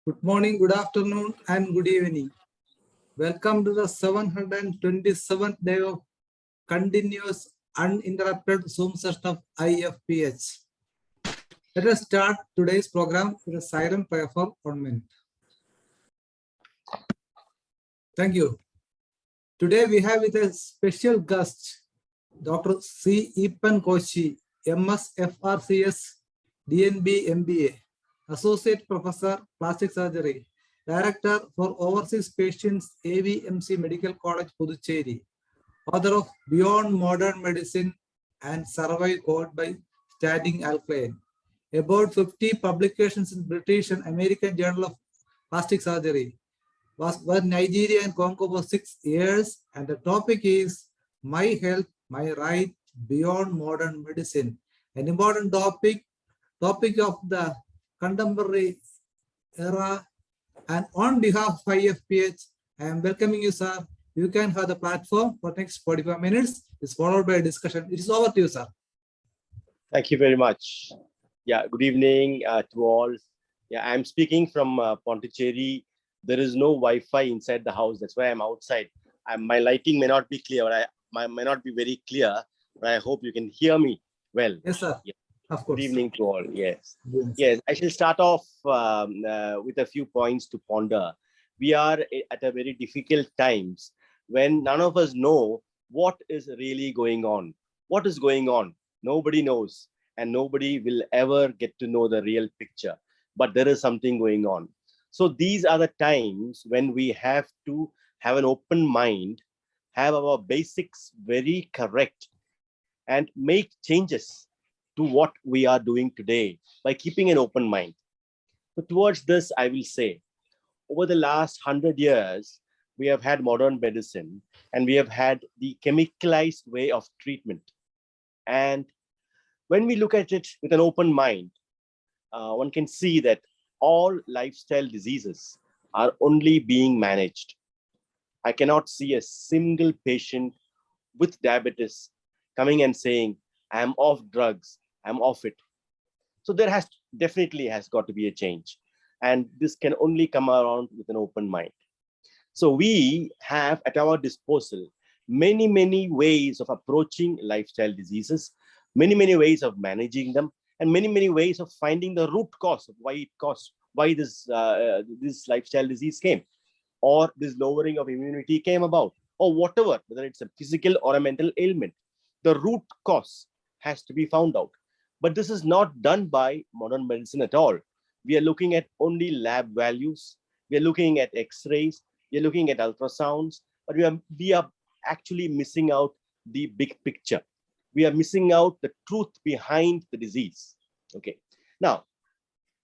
Good morning, good afternoon, and good evening. Welcome to the 727th day of continuous uninterrupted Zoom session of Ifph. Let us start today's program with a silent prayer for 1 minute. Thank you. Today we have with a special guest, Dr.C Eapen Koshy, MS FRCS, DNB MBA, Associate Professor, Plastic Surgery, Director for Overseas Patients, AVMC Medical College, Puducherry, author of Beyond Modern Medicine and Survive COVID by Standing Alkaline. About 50 publications in British and American Journal of Plastic Surgery. Was in Nigeria and Congo for 6 years, and the topic is My Health, My Right, Beyond Modern Medicine. An important topic of the contemporary era. And on behalf of Ifph, I am welcoming you, sir. You can have the platform for next 45 minutes. It's followed by a discussion. It is over to you, sir. Thank you very much. Yeah, good evening to all. Yeah, I'm speaking from Pondicherry. There is no Wi-Fi inside the house. That's why I'm outside. My lighting may not be clear, or may not be very clear, but I hope you can hear me well. Yes, sir. Yeah. Of course. Good evening to all. Yes. Yes, I shall start off with a few points to ponder. We are at a very difficult times when none of us know what is really going on. What is going on? Nobody knows, and nobody will ever get to know the real picture. But there is something going on. So these are the times when we have to have an open mind, have our basics very correct, and make changes to what we are doing today by keeping an open mind. So towards this, I will say, over the last 100 years, we have had modern medicine and we have had the chemicalized way of treatment. And when we look at it with an open mind, one can see that all lifestyle diseases are only being managed. I cannot see a single patient with diabetes coming and saying, I'm off drugs, I'm off it. So there definitely has got to be a change. And this can only come around with an open mind. So we have at our disposal many, many ways of approaching lifestyle diseases, many, many ways of managing them, and many, many ways of finding the root cause of why this lifestyle disease came, or this lowering of immunity came about, or whatever, whether it's a physical or a mental ailment. The root cause has to be found out. But this is not done by modern medicine at all. We are looking at only lab values. We are looking at X-rays. We are looking at ultrasounds. But we are actually missing out the big picture. We are missing out the truth behind the disease. Okay. Now,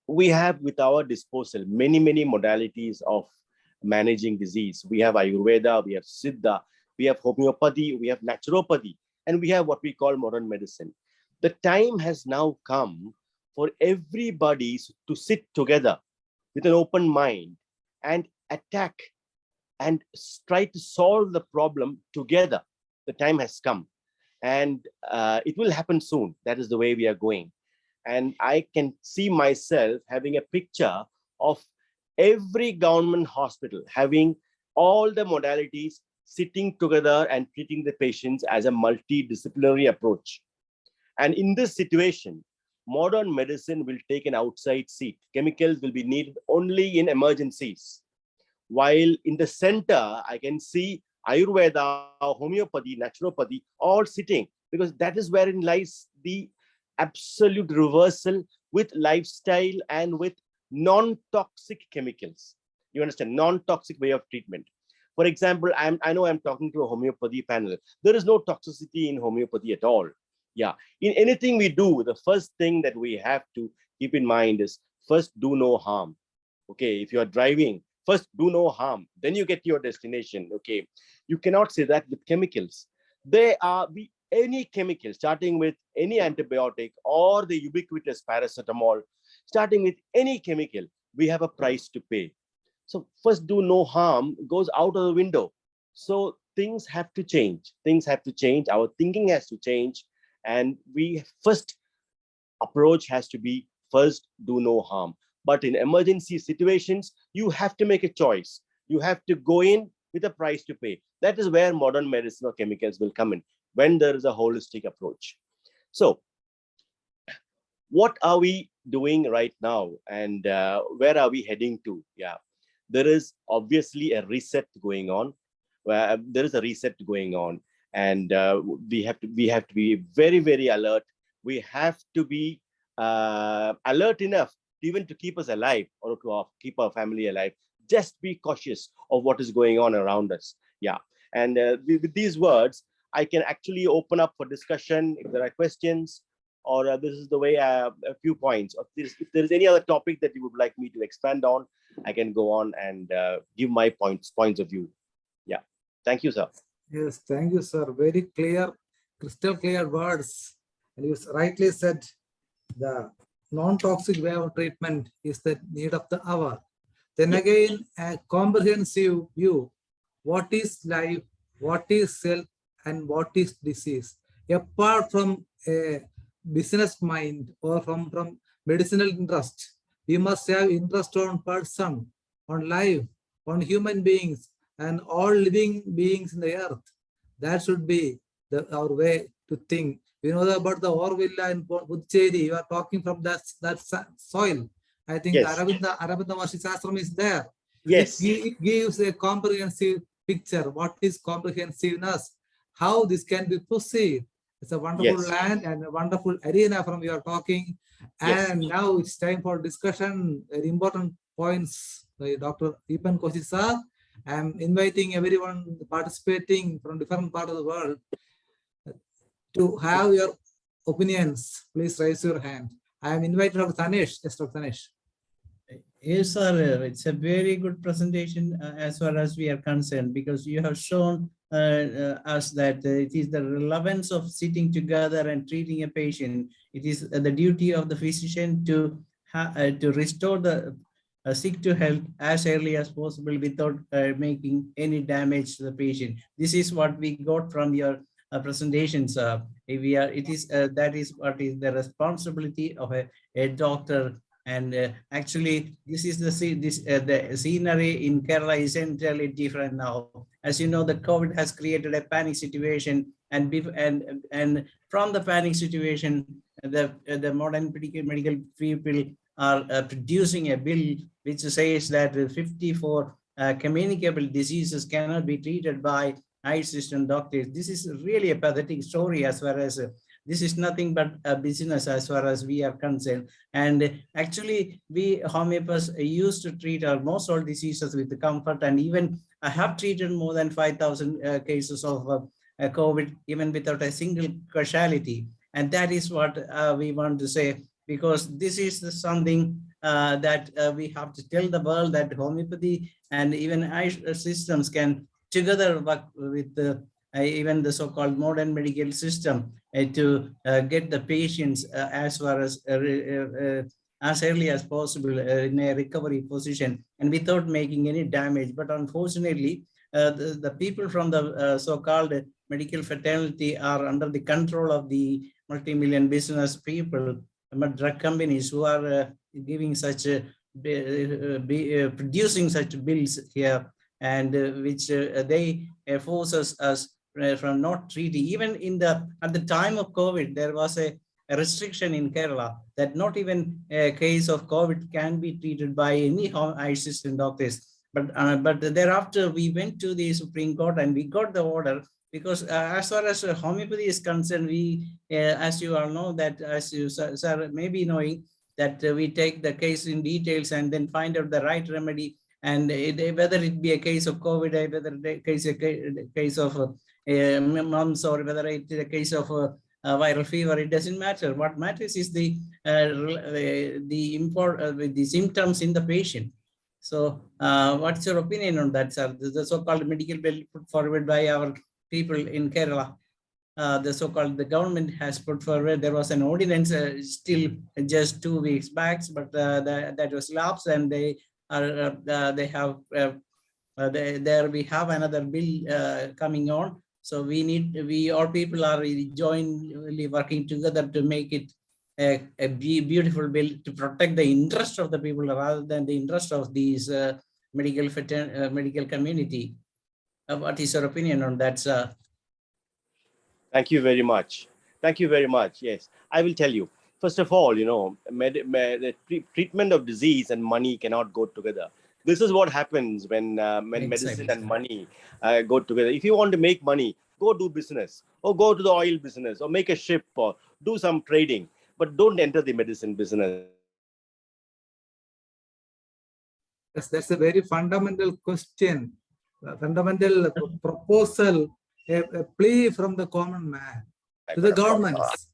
we have with our disposal many, many modalities of managing disease. We have Ayurveda, we have Siddha, we have homeopathy, we have naturopathy, and we have what we call modern medicine. The time has now come for everybody to sit together with an open mind and attack and try to solve the problem together. The time has come, and it will happen soon. That is the way we are going. And I can see myself having a picture of every government hospital having all the modalities sitting together and treating the patients as a multidisciplinary approach. And in this situation, modern medicine will take an outside seat. Chemicals will be needed only in emergencies. While in the center, I can see Ayurveda, homeopathy, naturopathy, all sitting, because that is wherein lies the absolute reversal with lifestyle and with non-toxic chemicals. You understand? Non-toxic way of treatment. For example, I know I'm talking to a homeopathy panel. There is no toxicity in homeopathy at all. Yeah. In anything we do, the first thing that we have to keep in mind is first do no harm. Okay. If you are driving, first do no harm. Then you get to your destination. Okay. You cannot say that with chemicals. Any chemical, starting with any antibiotic or the ubiquitous paracetamol, starting with any chemical, we have a price to pay. So first do no harm goes out of the window. So things have to change. Things have to change. Our thinking has to change. And we first approach has to be first do no harm. But in emergency situations, you have to make a choice. You have to go in with a price to pay. That is where modern medicine or chemicals will come in, when there is a holistic approach. So what are we doing right now, and where are we heading to? Yeah, there is obviously a reset going on. There is a reset going on, and we have to be very, very alert. We have to be alert enough even to keep us alive, or to keep our family alive. Just be cautious of what is going on around us. Yeah, and with these words, I can actually open up for discussion if there are questions, or this is the way, a few points. If there is any other topic that you would like me to expand on, I can go on and give my points of view. Yeah, thank you, sir. Yes, thank you, sir. Very clear, crystal clear words. And you rightly said the non-toxic way of treatment is the need of the hour. Then Yeah. again, a comprehensive view. What is life, what is self, and what is disease? Apart from a business mind or from medicinal interest, we must have interest on person, on life, on human beings, and all living beings in the earth. That should be our way to think. You know about the Orvilla in Puducherry, you are talking from that soil. I think Yes. Aravinda Maharshi Sastram is there. Yes. It gives a comprehensive picture. What is comprehensiveness? How this can be perceived? It's a wonderful Yes. land and a wonderful arena from you are talking. Yes. And now it's time for discussion. Very important points by Dr. Eapen Koshy sir. I'm inviting everyone participating from different part of the world to have your opinions. Please raise your hand. I am invited Dr. Tanesh. Yes, Dr. Tanesh. Yes, sir. It's a very good presentation as far as we are concerned, because you have shown us that it is the relevance of sitting together and treating a patient. It is the duty of the physician to restore the sick to health as early as possible without making any damage to the patient. This is what we got from your presentations. That is what is the responsibility of a doctor. And actually, this is the scenery in Kerala is entirely different now. As you know, the COVID has created a panic situation, and from the panic situation, the modern medical people are producing a bill which says that 54 communicable diseases cannot be treated by assistant doctors. This is really a pathetic story as far as this is nothing but a business as far as we are concerned. And actually, we homeopaths used to treat almost all diseases with comfort. And even I have treated more than 5,000 cases of COVID, even without a single causality. And that is what we want to say, because this is something that we have to tell the world, that homeopathy and even systems can together work with even the so-called modern medical system to get the patients as early as possible in a recovery position and without making any damage. But unfortunately, the people from the so-called medical fraternity are under the control of the multi-million business people, drug companies, who are giving such producing such bills here, and which they forces us from not treating. Even at the time of COVID, there was a restriction in Kerala that not even a case of COVID can be treated by any assistant doctors. But thereafter, we went to the Supreme Court and we got the order, because as far as homeopathy is concerned, we, as you all know, that as you sir may be knowing, that we take the case in details and then find out the right remedy. And whether it be a case of COVID, whether a case of mumps, or whether it is a case of viral fever, it doesn't matter. What matters is the symptoms in the patient. So what's your opinion on that, sir? The so-called medical bill put forward by our people in Kerala, the government has put forward. There was an ordinance still just 2 weeks back, but that was lapsed, and they have there we have another bill coming on. So we all people are jointly working together to make it a beautiful bill to protect the interest of the people rather than the interest of these medical community. What is your opinion on that, sir? Thank you very much. Thank you very much. Yes, I will tell you. First of all, the treatment of disease and money cannot go together. This is what happens when medicine and money go together. If you want to make money, go do business, or go to the oil business, or make a ship, or do some trading. But don't enter the medicine business. Yes, that's a very fundamental question, fundamental proposal, a plea from the common man to the governments.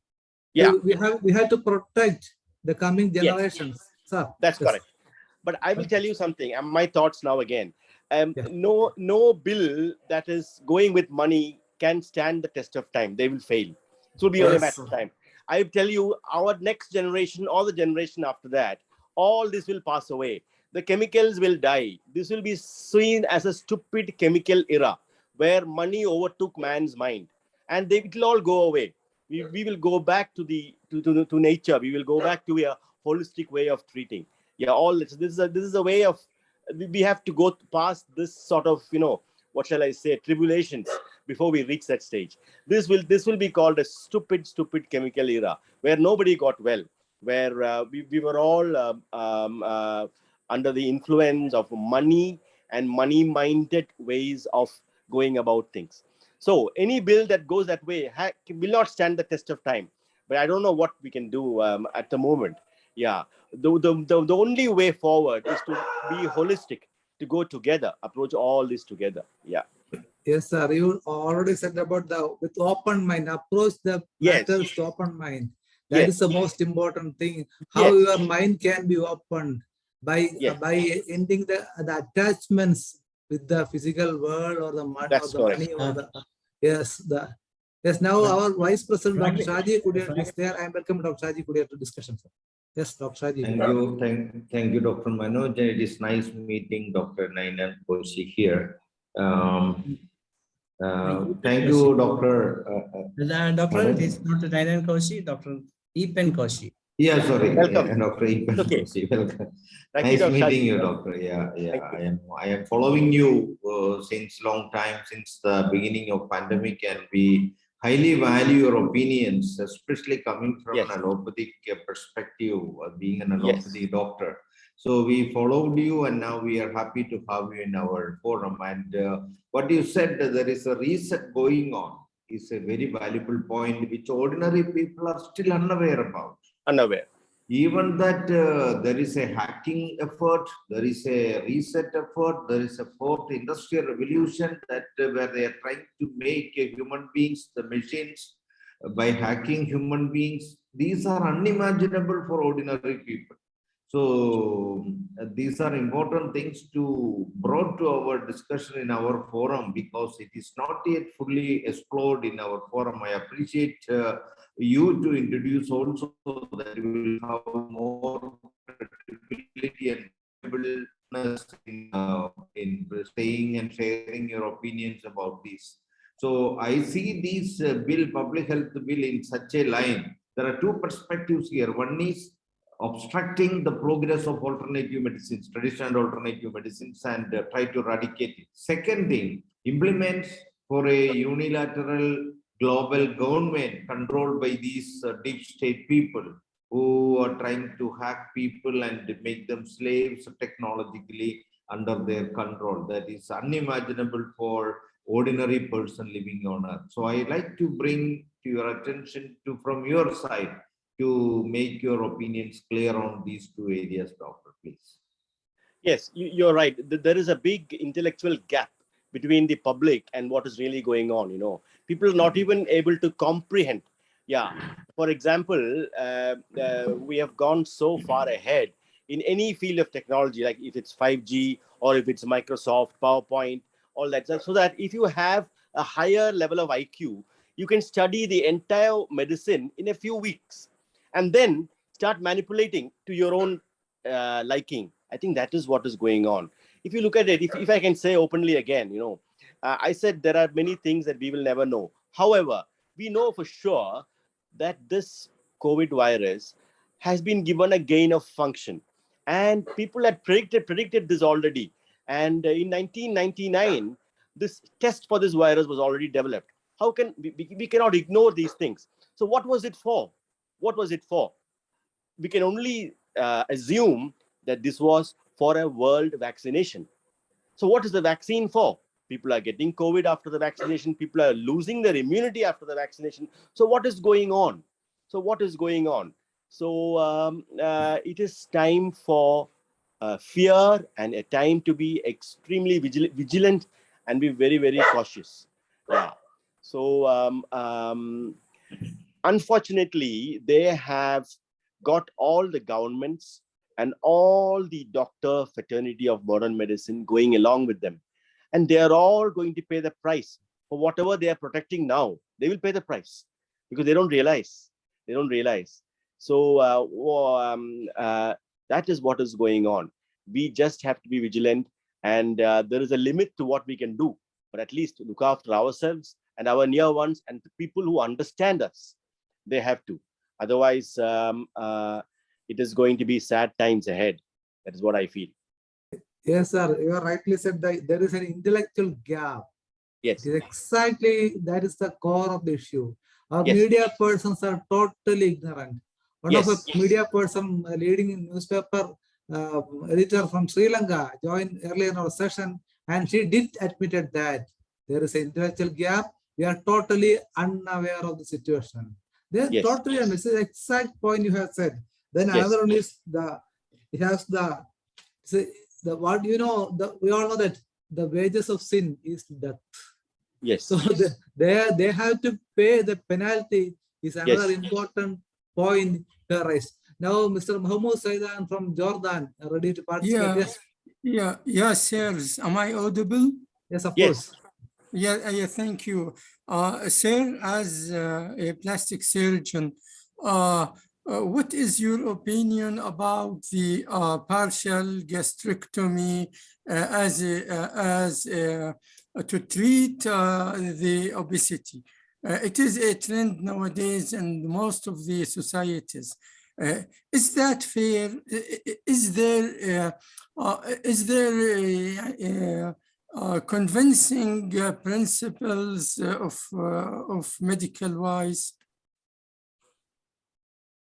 Yeah. We have to protect the coming Yes. generations. Sir, That's yes. correct. But I will tell you something. My thoughts now again. Yeah. No bill that is going with money can stand the test of time. They will fail. It will be only a matter of time. I tell you, our next generation or the generation after that, all this will pass away. The chemicals will die. This will be seen as a stupid chemical era where money overtook man's mind, and it will all go away. We will go back to nature. We will go back to a holistic way of treating. Yeah, all this is a way of, we have to go past this sort of, what shall I say, tribulations before we reach that stage. This will be called a stupid chemical era where nobody got well, where we were all under the influence of money and money minded ways of going about things. So any bill that goes that way will not stand the test of time. But I don't know what we can do at the moment. Yeah, the only way forward is to be holistic, to go together, approach all this together. Yeah. Yes, sir. You already said about with open mind, approach the matters with open mind. That is the most important thing. How your mind can be opened by ending the attachments with the physical world or the mud or the money or the now our Vice President Dr. Shaji Kudier is there. I welcome Dr. Shaji Kudier to discussion, sir. Yes, Dr. Shaji. Thank you, Dr. Manoj. It is nice meeting Dr. Eapen Koshy here. Thank you, Doctor. Doctor, it is not Eapen Koshy, Dr. Eapen Koshy. Yeah, sorry, welcome. Dr. Eapen Koshy. Welcome. Nice you, meeting you, Doctor. Yeah. I am following you since long time, since the beginning of pandemic, and we highly value your opinions, especially coming from an allopathic perspective, being an allopathy doctor. So we followed you, and now we are happy to have you in our forum. And what you said, there is a reset going on, is a very valuable point, which ordinary people are still unaware about. Unaware. Even that there is a hacking effort, there is a reset effort, there is a fourth industrial revolution that where they are trying to make human beings the machines by hacking human beings. These are unimaginable for ordinary people. So these are important things to brought to our discussion in our forum, because it is not yet fully explored in our forum. I appreciate you to introduce also that we will have more credibility and credibility in saying and sharing your opinions about this. So I see this public health bill in such a line. There are two perspectives here. One is obstructing the progress of alternative medicines, traditional alternative medicines, and try to eradicate it. Second thing, implements for a unilateral global government controlled by these deep state people who are trying to hack people and make them slaves technologically under their control. That is unimaginable for ordinary person living on earth. So I like to bring to your attention from your side to make your opinions clear on these two areas, Doctor, please. Yes, you're right. There is a big intellectual gap between the public and what is really going on. People are not even able to comprehend. Yeah. For example, we have gone so far ahead in any field of technology, like if it's 5G or if it's Microsoft, PowerPoint, all that. So that if you have a higher level of IQ, you can study the entire medicine in a few weeks and then start manipulating to your own liking. I think that is what is going on. If you look at it, if I can say openly again, I said there are many things that we will never know. However, we know for sure that this COVID virus has been given a gain of function. And people had predicted this already. And in 1999, this test for this virus was already developed. How can we cannot ignore these things? So what was it for? What was it for? We can only assume that this was for a world vaccination. So what is the vaccine for? People are getting COVID after the vaccination. People are losing their immunity after the vaccination. So what is going on? So what is going on? So it is time for fear and a time to be extremely vigilant and be very, very cautious. Yeah. So unfortunately, they have got all the governments and all the doctor fraternity of modern medicine going along with them. And they are all going to pay the price for whatever they are protecting now. They will pay the price because they don't realize. They don't realize. So that is what is going on. We just have to be vigilant, and there is a limit to what we can do. But at least look after ourselves and our near ones and the people who understand us. They have to. Otherwise, it is going to be sad times ahead. That is what I feel. Yes, sir. You are rightly said that there is an intellectual gap. Yes. Exactly, that is the core of the issue. Our Yes. media persons are totally ignorant. One of Yes. a media person leading newspaper editor from Sri Lanka joined earlier in our session, and she did admitted that there is an intellectual gap. We are totally unaware of the situation. They are Yes. totally, and this is the exact point you have said. Then Yes. another one is it has what you know, we all know that the wages of sin is death. Yes. So they have to pay the penalty is another Yes. important point to raise. Now, Mr. Muhammad Saidan from Jordan, ready to participate? Yes, sirs. Am I audible? Yes, of Yes. course. Yeah, thank you. Sir, as a plastic surgeon, what is your opinion about the partial gastrectomy to treat the obesity? It is a trend nowadays in most of the societies. Is that fair? Is there convincing principles of medical wise?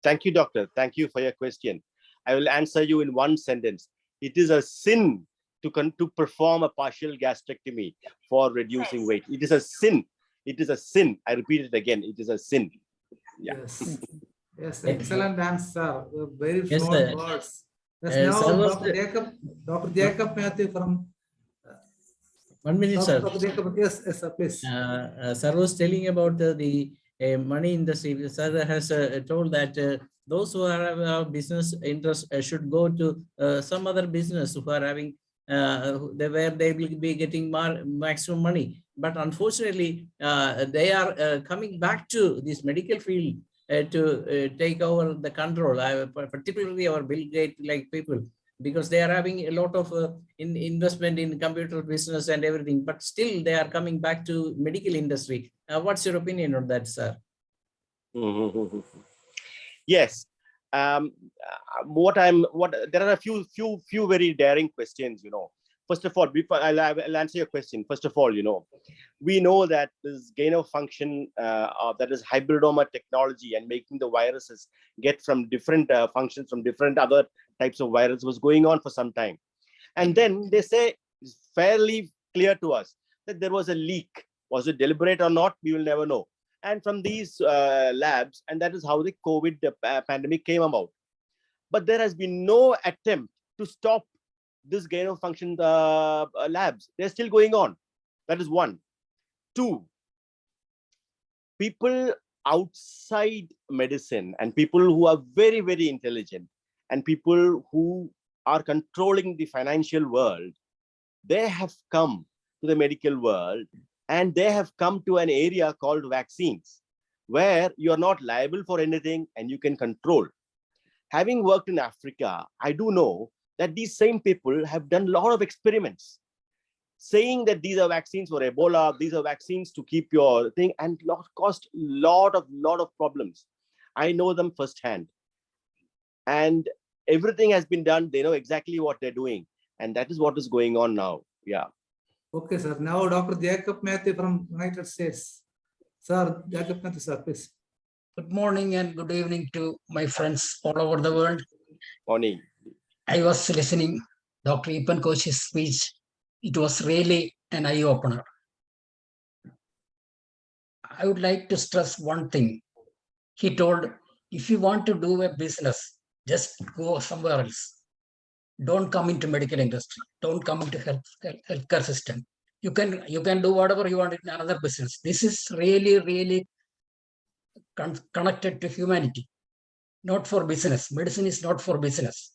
Thank you, doctor. Thank you for your question. I will answer you in one sentence. It is a sin to perform a partial gastrectomy for reducing weight. It is a sin. It is a sin. I repeat it again. It is a sin. Yeah. Yes. Yes, excellent answer. Very Yes, flowing sir. words. Yes, now Dr. Jacob Matthew from 1 minute, sir. Dr. Jacob. Yes, sir, please. Sir was telling about the money industry. Sir has told that those who have business interest should go to some other business who are having where they will be getting maximum money. But unfortunately, they are coming back to this medical field to take over the control, particularly our Bill Gates like people, because they are having a lot of investment in computer business and everything, but still they are coming back to medical industry. What's your opinion on that, sir? Yes. There are a few very daring questions, you know. First of all, before I'll answer your question. First of all, you know, we know that this gain of function, that is hybridoma technology and making the viruses get from different functions from different other types of virus was going on for some time. And then they say it's fairly clear to us that there was a leak. Was it deliberate or not? We will never know. And from these labs, and that is how the COVID pandemic came about. But there has been no attempt to stop this gain of function labs. They're still going on. That is one. Two, people outside medicine and people who are very, very intelligent and people who are controlling the financial world, they have come to the medical world and they have come to an area called vaccines, where you are not liable for anything and you can control. Having worked in Africa, I do know that these same people have done a lot of experiments saying that these are vaccines for Ebola, these are vaccines to keep your thing, and cost lot of problems. I know them firsthand. And everything has been done. They know exactly what they're doing. And that is what is going on now. Yeah. Okay, sir. Now, Dr. Jacob Matthew from United States. Sir, Jacob Matthew, sir, please. Good morning and good evening to my friends all over the world. Morning. I was listening Dr. Eapen Koshy's speech. It was really an eye-opener. I would like to stress one thing. He told, if you want to do a business, just go somewhere else. Don't come into medical industry. Don't come into healthcare system. You can do whatever you want in another business. This is really connected to humanity, not for business. Medicine is not for business.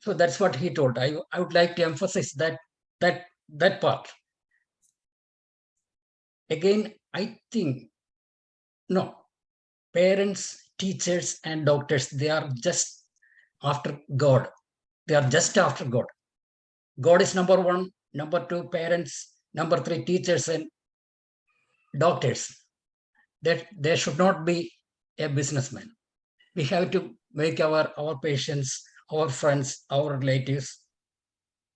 So that's what he told. I would like to emphasize that part. Again, I think, no, parents, teachers, and doctors, they are just after God. They are just after God. God is number one, number two, parents, number three, teachers and doctors. That there should not be a businessman. We have to make our patients, our friends, our relatives.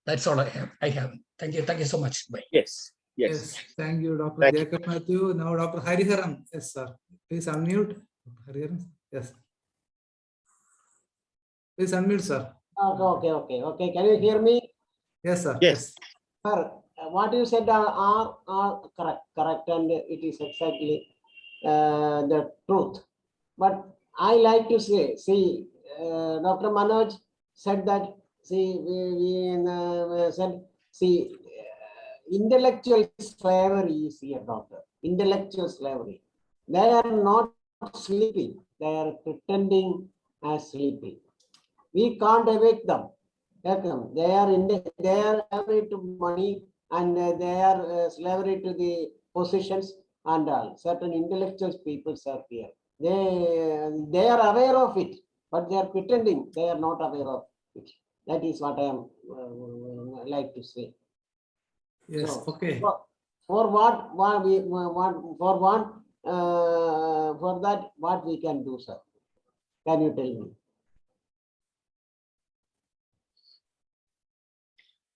That's all I have. Thank you so much. Bye. Yes. Yes, thank you, Dr. Thank you. Jacob Matthew. Now, Dr. Hariharan. Yes, sir. Please unmute. Hariharan. Yes. Please unmute, sir. Okay. Can you hear me? Yes, sir. Yes. Sir, what you said are correct, and it is exactly the truth. But I like to say, see, Dr. Manoj said that, see, we said, see, intellectual slavery is here, doctor. Intellectual slavery. They are not sleeping. They are pretending as sleeping. We can't awake them. They are slavery to money, and they are slavery to the positions and all. Certain intellectual people are here. They are aware of it, but they are pretending they are not aware of it. That is what I am like to say. Yes, So, okay. For that, what we can do, sir? Can you tell me?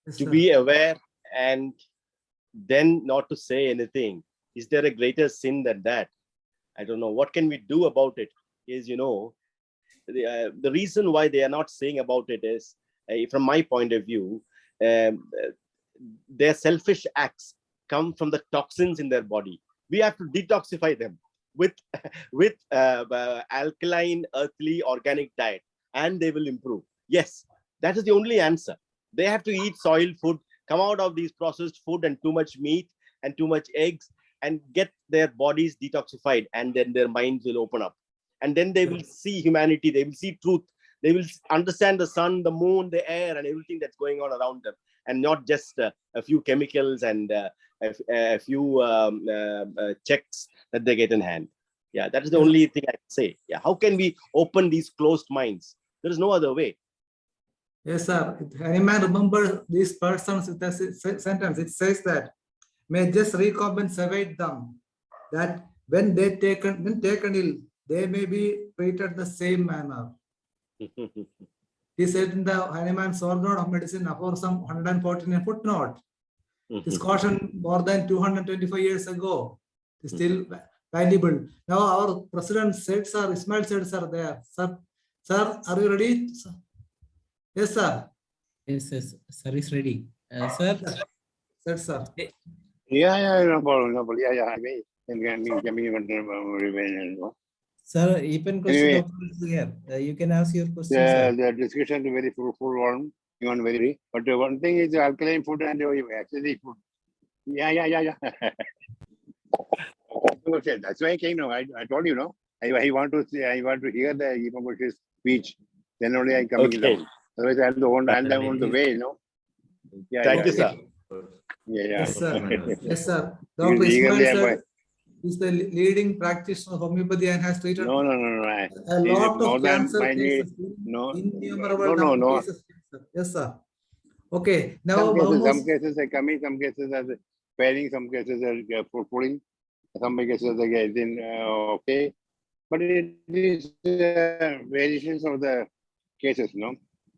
Yes, To sir. be aware and then not to say anything. Is there a greater sin than that? I don't know. What can we do about it? Is, the reason why they are not saying about it is, from my point of view, their selfish acts come from the toxins in their body. We have to detoxify them with alkaline, earthly, organic diet, and they will improve. Yes, that is the only answer. They have to eat soil food, come out of these processed food and too much meat and too much eggs, and get their bodies detoxified, and then their minds will open up. And then they will see humanity, they will see truth, they will understand the sun, the moon, the air, and everything that's going on around them, and not just a few chemicals and a few checks that they get in hand. Yeah, that is the only thing I can say. Yeah, how can we open these closed minds? There is no other way. Yes, sir. I may remember these persons with a sentence. It says that, may just recompensate them, that when taken ill, they may be treated the same manner. He said in the Hahnemann's Organ of Medicine, for some 114 footnote. This caution more than 225 years ago is still valuable. Now our president said, sir, Ismail said, sir, there. Sir, are you ready? Yes, sir. Yes, sir is ready. Sir? Yes, sir. Yeah, no problem. Yeah, Sir, Eapen Koshy Anyway, doctor is here. You can ask your question, sir. the discussion is very fruitful one, even very. But one thing is alkaline food and actually food. Yeah. That's why I came now. I told you, no. I want to hear the Eapen Koshy's speech. Then only I coming down. Otherwise, I'm on the way, you know. Yeah, Thank you, sir. Yeah. Yes, sir. Yes, sir. He Dr. is Ismail eagerly sir is the leading practitioner of homeopathy and has treated No. a lot of cancer cases. Innumerable cases. Yes, sir. Okay. Now, some cases are coming, some cases are failing, some cases are pulling, some cases are getting okay. But it is variations of the cases, no?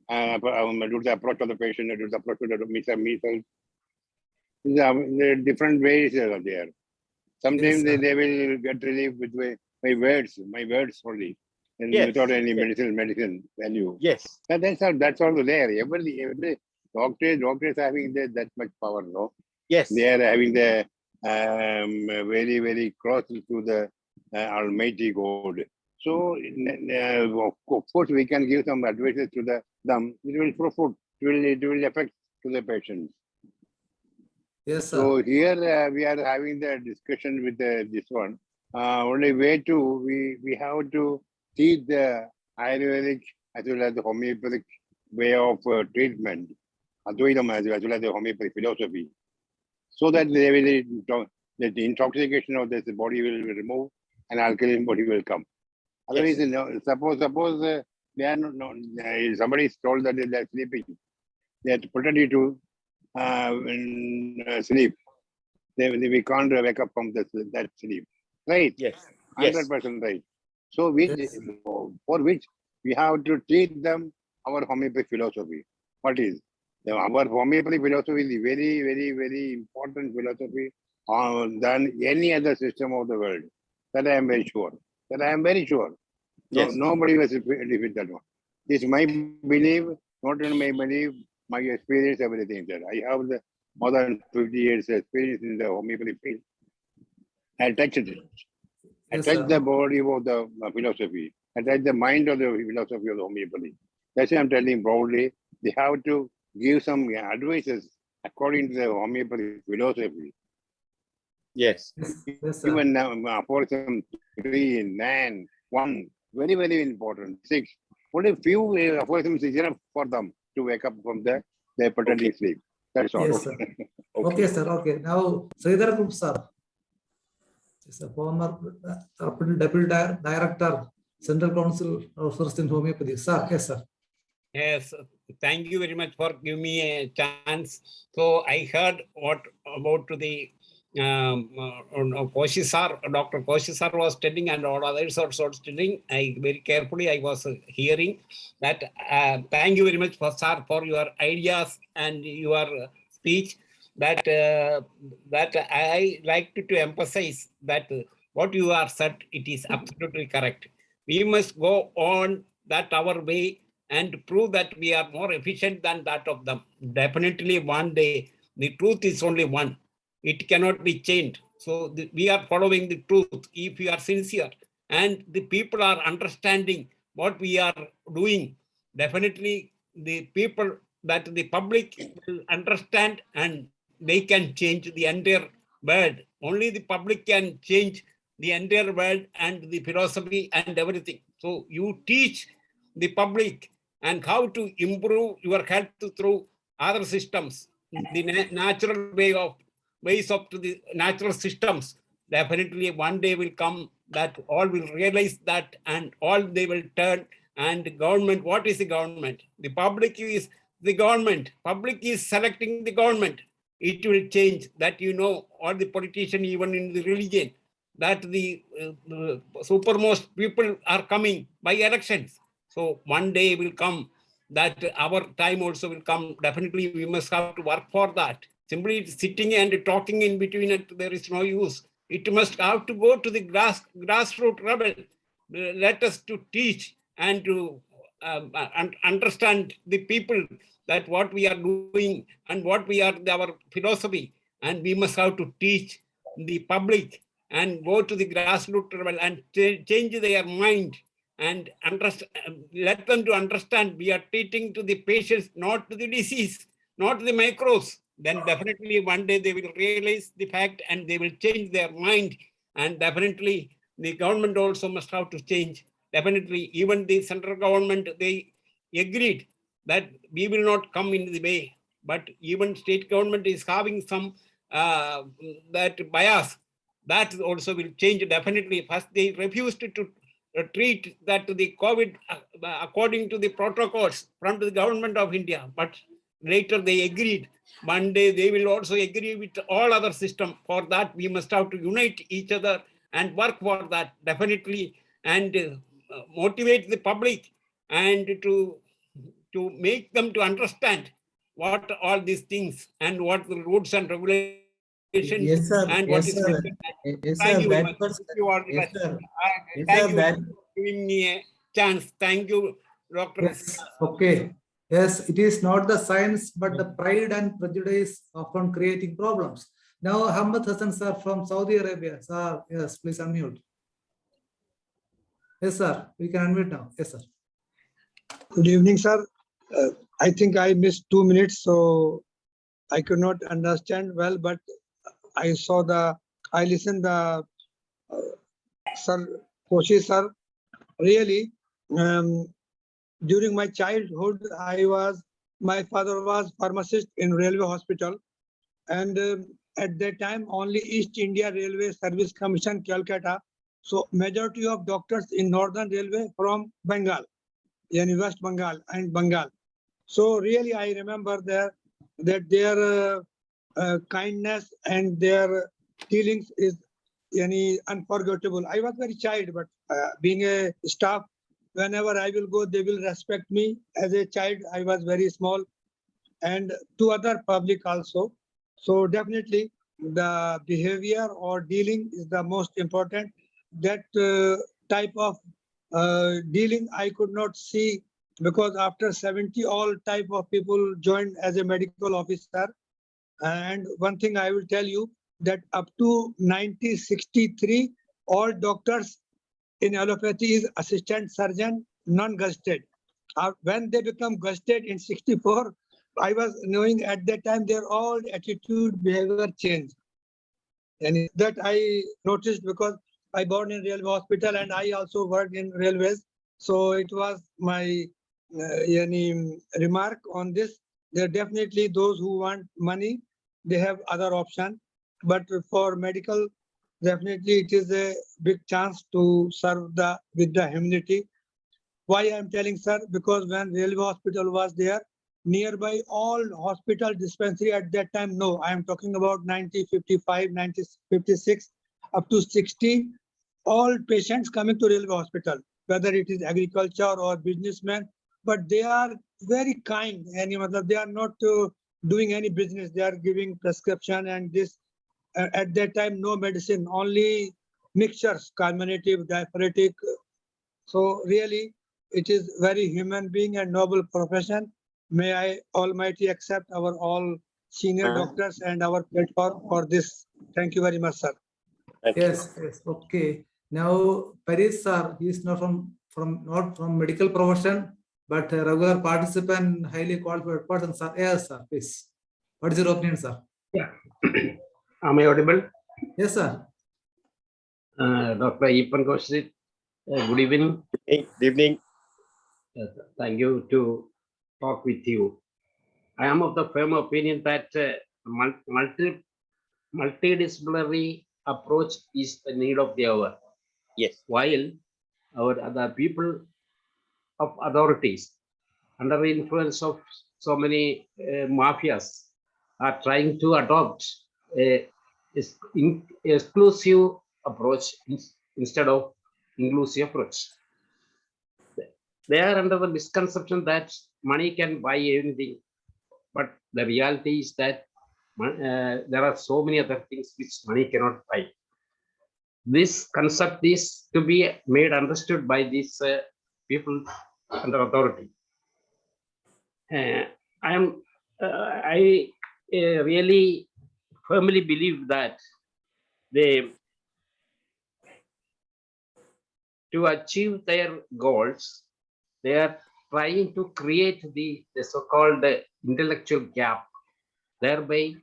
Due to the approach of the patient, due to the approach of the measles, the different ways are there. Sometimes Yes, they will get relief with my words only, and Yes, without any yes. medicine value. Yes, But that's all there. Every doctors having that much power, no? yes, They are having the very, very close to the Almighty God. So, of course, we can give some advices to them. It will profit. It will affect to the patients. yes, sir. So here we are having the discussion with this one. Only way to we have to teach the Ayurvedic as well as the homeopathic way of treatment, Advaitam as well as the homeopathic philosophy, so that the intoxication of this body will be removed and alkaline body will come. Otherwise, yes. suppose they are not, somebody is told that they are sleeping, they have to pretend to sleep. We can't wake up from that sleep, right? Yes, yes, 100% right. So Yes. for which we have to teach them our homeopathic philosophy. What is? Our homeopathic philosophy is very, very, very important philosophy than any other system of the world. That I am very sure. No, yes, nobody was with that one. This is my belief, not only my belief, my experience, everything that I have the more than 50 years experience in the homeopathy field. I touched it. I Yes, touched sir. the body of the philosophy. I touched the mind of the philosophy of the homeopathy. That's why I'm telling proudly, they have to give some advices according to the homeopathy philosophy. yes, Yes, sir. Even now, for some 3, 9, 1, very, very important. 6. Only few aphorisms is enough for them to wake up from the pretending sleep. That's all. Yes, sir. okay. Okay, sir. Okay. Now, Sridhar Group, sir. Is a former Deputy Director, Central Council of First in Homeopathy. Sir, yes, sir. Yes, thank you very much for giving me a chance. So I heard what about the Koshy sir, Dr. Koshy sir was telling, and all others also telling. I very carefully I was hearing that. Thank you very much for sir for your ideas and your speech. That that I like to emphasize that what you are said, it is absolutely correct. We must go on that our way and prove that we are more efficient than that of them. Definitely one day, the truth is only one. It cannot be changed. So we are following the truth if we are sincere and the people are understanding what we are doing. Definitely the people that the public will understand and they can change the entire world. Only the public can change the entire world and the philosophy and everything. So you teach the public and how to improve your health through other systems, the natural ways of the natural systems. Definitely one day will come that all will realize that and all they will turn. And government, what is the government? The public is the government. Public is selecting the government. It will change that, or the politician, even in the religion, that the supermost people are coming by elections. So one day will come that our time also will come. Definitely we must have to work for that. Simply sitting and talking in between it, there is no use. It must have to go to the grassroots level. Let us to teach and to understand the people that what we are doing and what we are, our philosophy. And we must have to teach the public and go to the grassroots level and change their mind and let them to understand we are treating to the patients, not to the disease, not to the microbes. Then definitely one day they will realize the fact and they will change their mind. And definitely the government also must have to change. Definitely even the central government, they agreed that we will not come in the way. But even state government is having some that bias. That also will change definitely. First, they refused to treat that the COVID according to the protocols from the government of India. But later they agreed. One day they will also agree with all other system. For that, we must have to unite each other and work for that. Definitely, and motivate the public and to make them to understand what all these things and what the rules and regulations Yes, sir. and what Yes, is sir. needed. Yes, Thank sir. you very That much. was, Wish you all the yes, best. sir. Yes, Thank sir. you That, for giving me a chance. Thank you, Dr. Yes, okay. Yes, it is not the science, but the pride and prejudice often creating problems. Now, Ahmed Hassan sir from Saudi Arabia. Sir, yes, please unmute. Yes, sir. We can unmute now. Yes, sir. Good evening, sir. I think I missed 2 minutes, so I could not understand well, but I listened Sir Koshy, sir. Really, during my childhood, my father was pharmacist in railway hospital, and at that time only East India Railway Service Commission, Calcutta. So majority of doctors in Northern Railway from Bengal, yani West Bengal and Bengal. So really, I remember that their kindness and their dealings is unforgettable. I was very child, but being a staff, whenever I will go, they will respect me. As a child, I was very small, and to other public also. So definitely, the behavior or dealing is the most important. That type of dealing I could not see, because after 70, all type of people joined as a medical officer. And one thing I will tell you, that up to 1963, all doctors in allopathy is assistant surgeon, non-gazetted. When they become gazetted in 64, I was knowing at that time their all attitude, behavior changed. And that I noticed because I born in railway hospital and I also worked in railways. So it was my remark on this. There are definitely those who want money, they have other option. But for medical, definitely it is a big chance to serve with the humanity. Why I am telling, sir? Because when railway hospital was there, nearby all hospital dispensary at that time, no, I am talking about 1955, 1956, up to 60, all patients coming to railway hospital, whether it is agriculture or businessmen, but they are very kind. And they are not doing any business. They are giving prescription and this. At that time, no medicine, only mixtures, carminative, diaphoretic. So really, it is very human being and noble profession. May I Almighty accept our all senior doctors and our platform for this. Thank you very much, sir. Yes, yes, okay. Now, Paris sir, he is not not from medical profession, but a regular participant, highly qualified person, sir. Yes, sir, please. What is your opinion, sir? Yeah. Am I audible? Yes, sir. Dr. Eapen Koshy, good evening. Good evening. Thank you to talk with you. I am of the firm opinion that multidisciplinary approach is the need of the hour. Yes. While the people of authorities, under the influence of so many mafias, are trying to adopt a exclusive approach instead of inclusive approach. They are under the misconception that money can buy anything, but the reality is that there are so many other things which money cannot buy. This concept is to be made understood by these people under authority. I really firmly believe that to achieve their goals, they are trying to create the so-called intellectual gap, thereby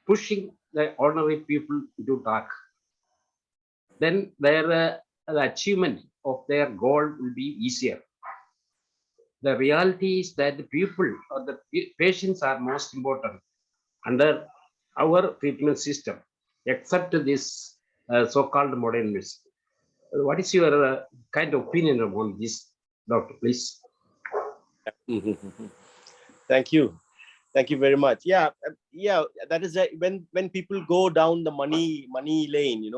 pushing the ordinary people into dark. Then the achievement of their goal will be easier. The reality is that the people or the patients are most important under our treatment system, except this so-called modern medicine. What is your kind of opinion on this, doctor, please? Thank you. Thank you very much. Yeah, that is when people go down the money lane,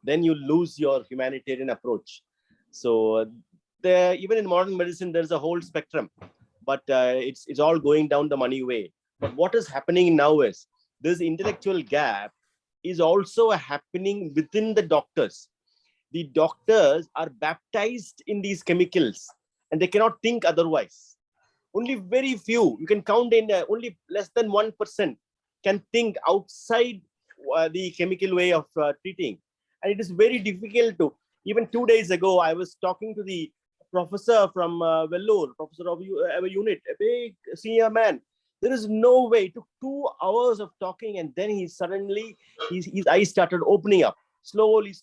then you lose your humanitarian approach. So even in modern medicine, there's a whole spectrum, but it's all going down the money way. But what is happening now is this intellectual gap is also happening within the doctors. The doctors are baptized in these chemicals and they cannot think otherwise. Only very few, you can count in only less than 1% can think outside the chemical way of treating. And it is very difficult to, even 2 days ago, I was talking to the professor from Vellore, professor of a unit, a big senior man. There is no way. It took 2 hours of talking, and then he suddenly, his eyes started opening up slowly.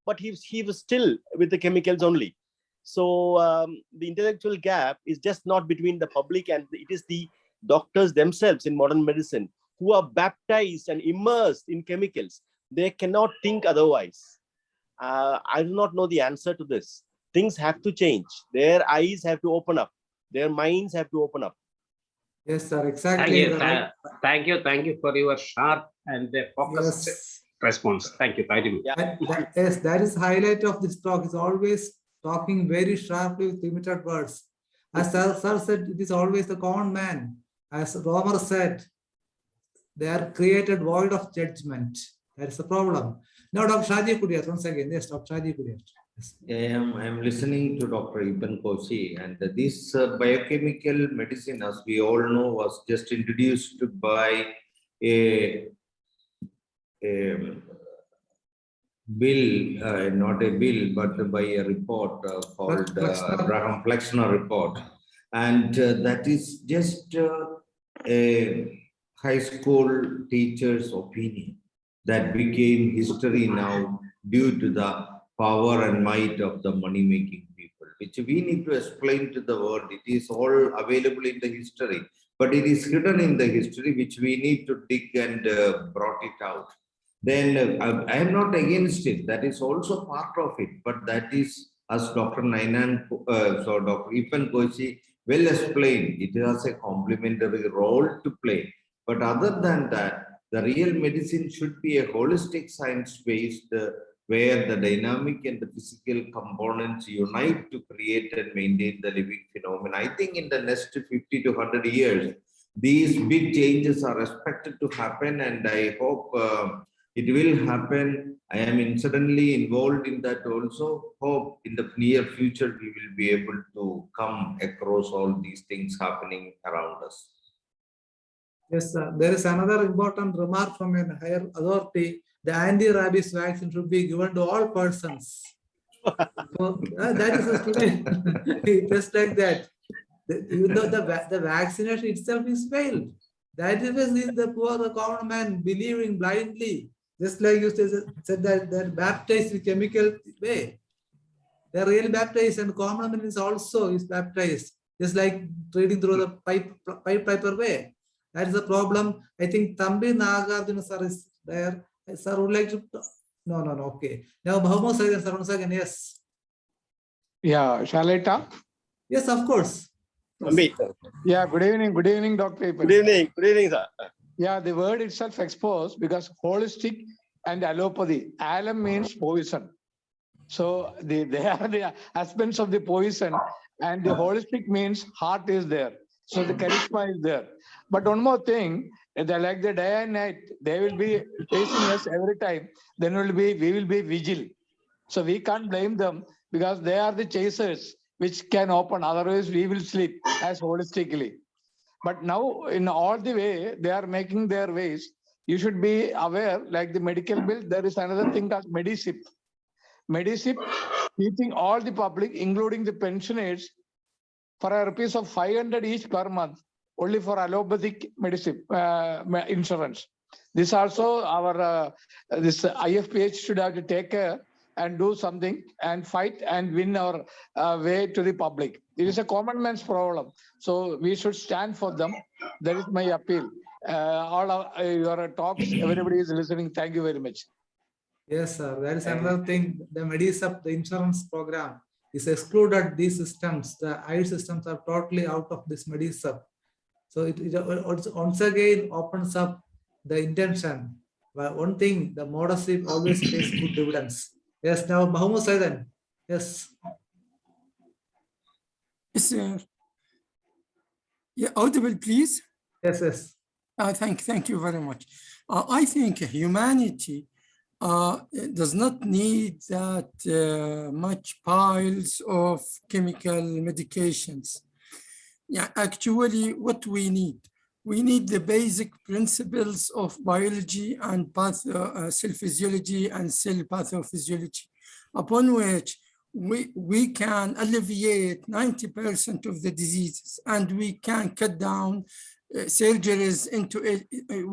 But he was still with the chemicals only. So the intellectual gap is just not between the public, and it is the doctors themselves in modern medicine who are baptized and immersed in chemicals. They cannot think otherwise. I do not know the answer to this. Things have to change. Their eyes have to open up. Their minds have to open up. Yes, sir, exactly. Thank you for your sharp and focused response. Thank you. Yes, that is highlight of this talk. Is always talking very sharply with limited words. As sir said, it is always the common man. As Romer said, they are created void of judgment. That is the problem. Now, Dr. Shaji Kudiyat, once again. Yes, Dr. Shaji Kudiyat. Yes. I am listening to Dr. Eapen Koshy, and this biochemical medicine, as we all know, was just introduced by a bill, not a bill, but by a report called Abraham Flexner report. And that is just a high school teacher's opinion that became history now due to the power and might of the money-making people, which we need to explain to the world. It is all available in the history, but it is hidden in the history, which we need to dig and brought it out. Then I am not against it. That is also part of it, but that is, as Dr. Dr. Eapen Koshy well explained, it has a complementary role to play. But other than that, the real medicine should be a holistic science-based where the dynamic and the physical components unite to create and maintain the living phenomena. I think in the next 50 to 100 years, these big changes are expected to happen, and I hope it will happen. I am suddenly involved in that also. Hope in the near future we will be able to come across all these things happening around us. Yes, sir. There is another important remark from a higher authority. The anti-rabies vaccine should be given to all persons. So that is today, just like that. Even though the vaccination itself is failed, that is the poor, the common man believing blindly. Just like you said that they're baptized with chemical way. They're really baptized, and common man is also baptized, just like reading through the piper way. That is the problem. I think Thambi Nagarjuna sir is there. Sir would like to. No. Okay. Now, Bhaumo sir, once again, yes. Yeah, shall I talk? Yes, of course. Yeah, good evening, Dr. Eapen. Good evening, sir. Yeah, the word itself exposed because holistic and allopathy. Alum means poison. So they are the husbands of the poison, and the holistic means heart is there. So the charisma is there. But one more thing, they like the day and night, they will be facing us every time. Then we will be vigil. So we can't blame them because they are the chasers which can open. Otherwise, we will sleep as holistically. But now, in all the way, they are making their ways. You should be aware, like the medical bill, there is another thing called Medisip. Medisip, teaching all the public, including the pensioners, for a rupees of 500 each per month, only for allopathic medicine insurance. This also our this IFPH should have to take care and do something and fight and win our way to the public. It is a common man's problem. So we should stand for them. That is my appeal. All of your talks, everybody is listening. Thank you very much. Yes, sir. That is another thing. The Medisub, the insurance program, is excluded these systems. The eye systems are totally out of this Medisub. So it once again opens up the intention. But one thing, the modesty always pays good dividends. Yes, now Muhammad Saidan. Yes. Yes, sir. Yeah, audible, please. Yes, yes. Thank you very much. I think humanity does not need that much piles of chemical medications. Yeah, actually, what we need the basic principles of biology and cell physiology and cell pathophysiology, upon which we can alleviate 90% of the diseases, and we can cut down surgeries into it.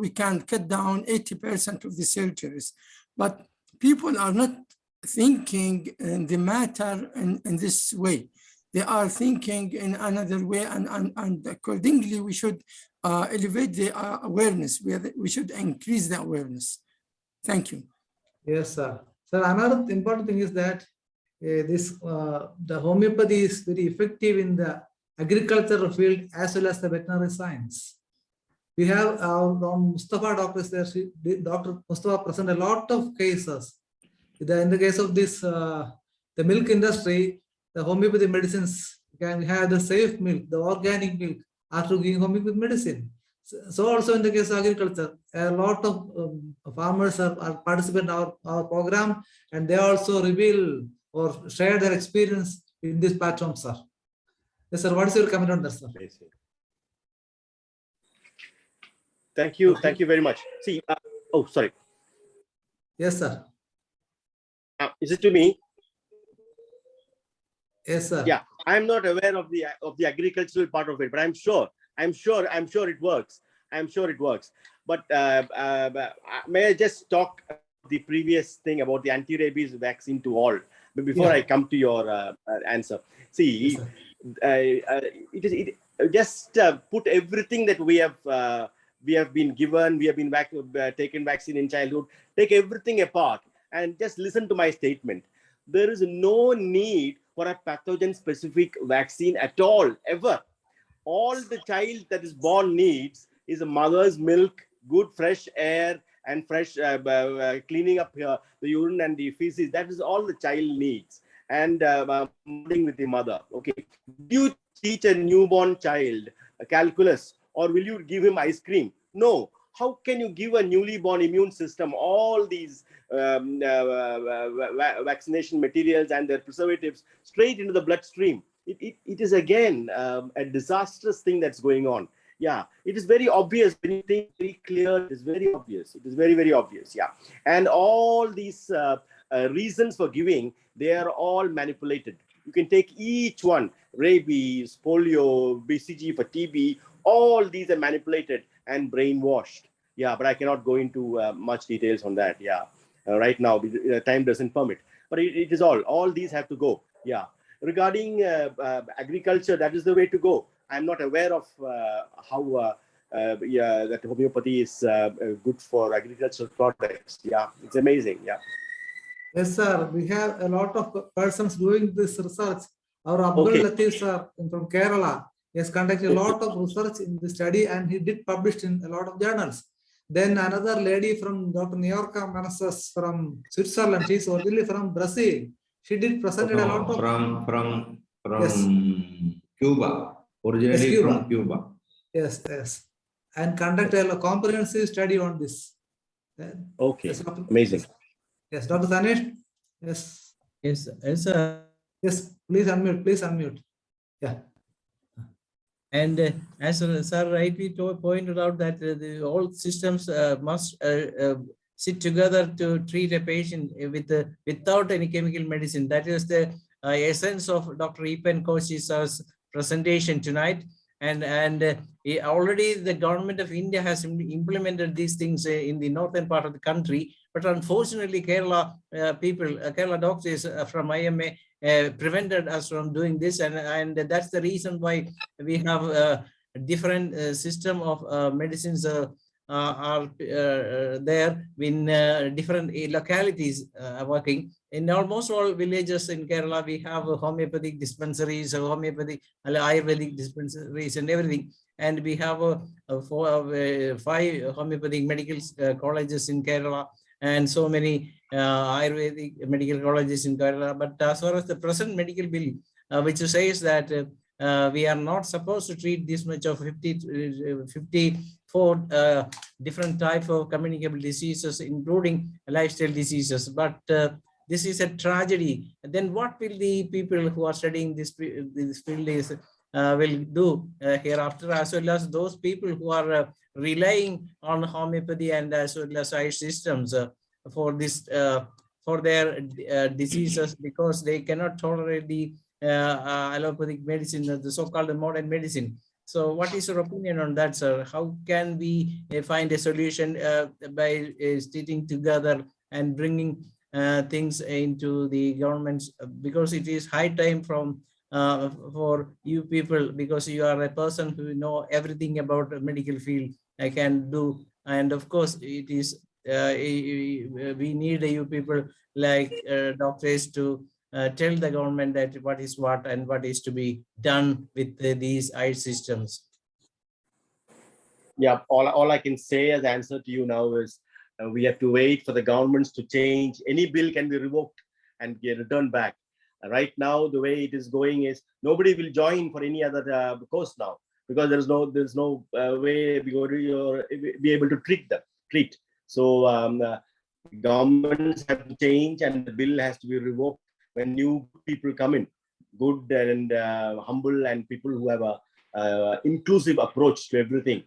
We can cut down 80% of the surgeries. But people are not thinking in the matter in this way. They are thinking in another way, and accordingly, we should elevate the awareness. We should increase the awareness. Thank you. Yes, sir. Sir, another important thing is that the homeopathy is very effective in the agricultural field as well as the veterinary science. We have our Mustafa doctors there. Dr. Mustafa present a lot of cases. In the case of this, the milk industry, the homeopathy medicines can have the safe milk, the organic milk, after giving homeopathy medicine. So also in the case of agriculture, a lot of farmers are participating in our program, and they also reveal or share their experience in this platform, sir. Yes, sir. What is your comment on that, sir? Thank you. Okay. Thank you very much. See, oh, sorry. Yes, sir. Is it to me? Yes, sir. Yeah, I'm not aware of the agricultural part of it, but I'm sure it works. I'm sure it works. But may I just talk the previous thing about the anti-rabies vaccine to all before I come to your answer? See, yes, just put everything that we have been given. We have been taken vaccine in childhood. Take everything apart and just listen to my statement. There is no need for a pathogen-specific vaccine at all, ever. All the child that is born needs is a mother's milk, good fresh air, and fresh cleaning up the urine and the feces. That is all the child needs. And bonding with the mother. Okay. Do you teach a newborn child calculus, or will you give him ice cream? No. How can you give a newly born immune system all these vaccination materials and their preservatives straight into the bloodstream? It is again a disastrous thing that's going on. Yeah, it is very obvious when you think very clear. It is very obvious. It is very, very obvious. Yeah, and all these reasons for giving, they are all manipulated. You can take each one: rabies, polio, BCG for TB. All these are manipulated and brainwashed. Yeah, but I cannot go into much details on that. Yeah, right now time doesn't permit. But it is all these have to go. Yeah, regarding agriculture, that is the way to go. I'm not aware of how that homeopathy is good for agricultural products. Yeah, it's amazing. Yeah. Yes, sir. We have a lot of persons doing this research. Our Abdul Latif sir from Kerala has conducted a lot of research in this study, and he did publish in a lot of journals. Then another lady from Dr. Niorca Manasas from Switzerland. She's originally from Brazil. She did present a lot of from Cuba. Originally from Cuba. Yes, yes. And conducted a comprehensive study on this. Okay, yes, amazing. Yes, Dr. Tanesh. Yes. Yes, sir. Yes, please unmute. Yeah. And as sir rightly pointed out that all systems must sit together to treat a patient without any chemical medicine. That is the essence of Dr. Eapen Koshy's presentation tonight. And already the government of India has implemented these things in the northern part of the country. But unfortunately, Kerala Kerala doctors from IMA prevented us from doing this, and that's the reason why we have a different system of medicines are there in different localities working. In almost all villages in Kerala, we have homeopathic dispensaries, homeopathic Ayurvedic dispensaries, and everything. And we have 5 homeopathic medical colleges in Kerala. and so many Ayurvedic medical colleges in Kerala. But as far as the present medical bill, which says that we are not supposed to treat this much of 54 different types of communicable diseases, including lifestyle diseases. But this is a tragedy. Then what will the people who are studying this field is will do hereafter, as well as those people who are relying on homeopathy and as well as eye systems for this for their diseases, because they cannot tolerate the allopathic medicine, the so-called modern medicine. So what is your opinion on that, sir? How can we find a solution by sitting together and bringing things into the governments, because it is high time for you people, because you are a person who know everything about the medical field. I can do, and of course it is we need you people like doctors to tell the government that what is what and what is to be done with these eye systems. Yeah, all I can say as answer to you now is we have to wait for the governments to change. Any bill can be revoked and get returned back. Right now, the way it is going is nobody will join for any other course now, because there's no way we go be able to treat. So governments have to change, and the bill has to be revoked when new people come in, good and humble, and people who have a inclusive approach to everything,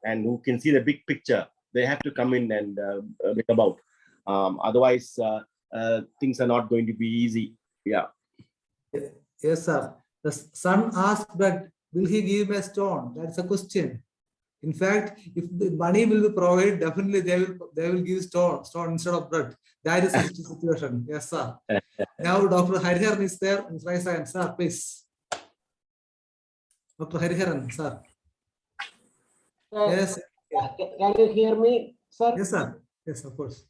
and who can see the big picture. They have to come in and bring about. Otherwise, things are not going to be easy. Yeah. Yes, sir. The son asked, but will he give a stone? That's a question. In fact, if the money will be provided, definitely they will give stone instead of bread. That is the situation. Yes, sir. Now, Dr. Hariharan is there. Raise hand, sir, please. Dr. Hariharan, sir. Yes. Can you hear me, sir? Yes, sir. Yes, of course.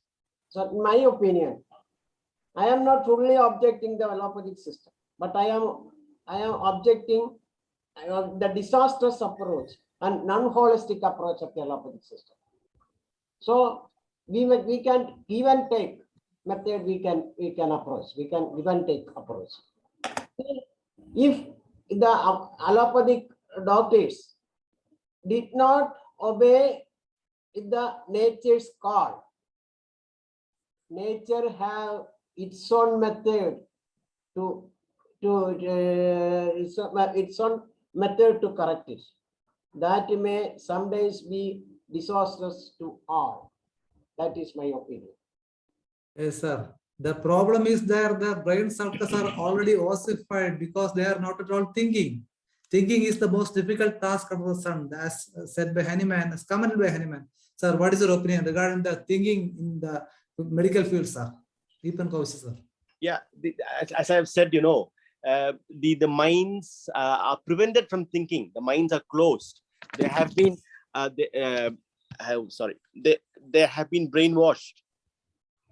So, in my opinion, I am not fully objecting the allopathic system, but I am objecting the disastrous approach and non-holistic approach of the allopathic system. So we can give and take method. We can approach. We can give and take approach. If the allopathic doctors did not obey the nature's call, nature have its own method its own method to correct it. That may sometimes be disastrous to all. That is my opinion. Yes, sir. The problem is there, the brain circuits are already ossified because they are not at all thinking. Thinking is the most difficult task of the sun, as said by Hahnemann, as commented by Hahnemann. Sir, what is your opinion regarding the thinking in the medical field, sir? Eapen Koshy, sir. Yeah, as I've said, the minds are prevented from thinking. The minds are closed. They have been, they have been brainwashed.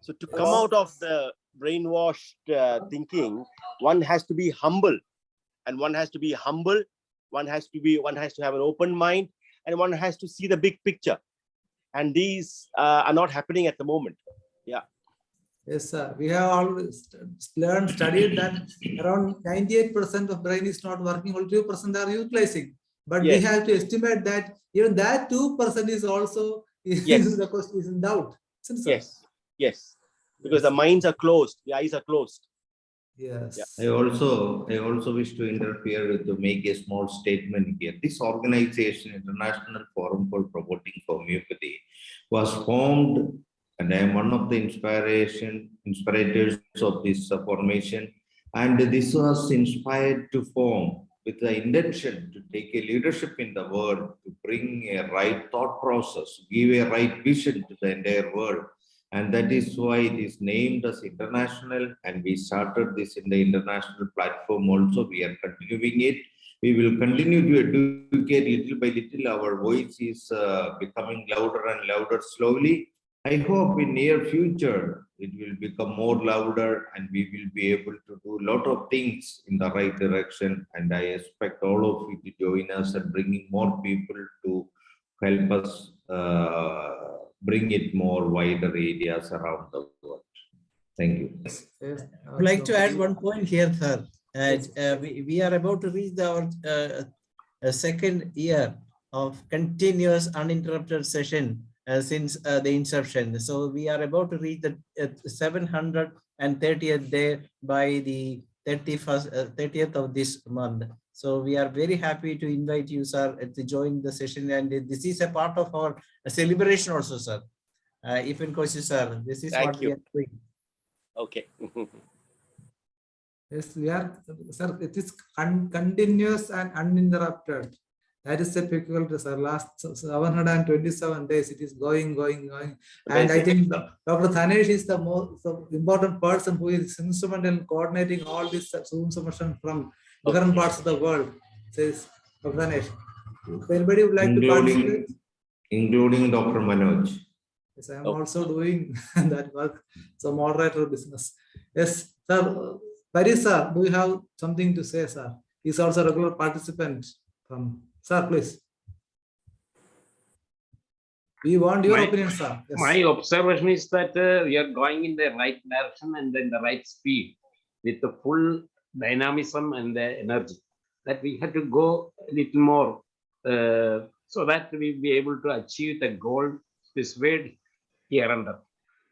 So to come out of the brainwashed thinking, one has to be humble, and one has to be humble. One has to have an open mind, and one has to see the big picture. And these are not happening at the moment. Yeah. Yes, sir. We have always studied that around 98% of brain is not working, only 2% are utilizing. But Yes. we have to estimate that even that 2% is also the question is in doubt. Yes. Because the minds are closed, the eyes are closed. Yes. Yeah. I also wish to interfere to make a small statement here. This organization, International Forum for Promoting Homeopathy, was formed, and I am one of the inspirators of this formation. And this was inspired to form with the intention to take a leadership in the world, to bring a right thought process, give a right vision to the entire world. And that is why it is named as international, and we started this in the international platform also. We are continuing it. We will continue to educate little by little. Our voice is becoming louder and louder slowly. I hope in near future, it will become more louder, and we will be able to do a lot of things in the right direction. And I expect all of you to join us and bringing more people to help us bring it more wider areas around the world. Thank you. Yes, I would like to add one point here, sir. Yes. We are about to reach our second year of continuous uninterrupted session since the inception. So we are about to reach the 730th day by the 30th of this month. So we are very happy to invite you, sir, to join the session. And this is a part of our celebration also, sir. Eapen Koshy, sir, this is Thank what we you. are doing. Okay. Yes, we are, sir, it is continuous and uninterrupted. That is a peculiar, sir. Last 727 days, it is going. And I think Dr. Thanesh is the most important person who is instrumental in coordinating all this Zoom submission from different parts of the world, says Dr. Thanesh. If anybody would like to participate, including Dr. Manoj. yes, I am also doing that work. So moderator business. Yes, sir. Paris, sir, do you have something to say, sir? He's also a regular participant from. Sir, please. We want your opinion, sir. Yes. My observation is that we are going in the right direction and in the right speed with the full dynamism and the energy. That we have to go a little more so that we be able to achieve the goal specified here and there.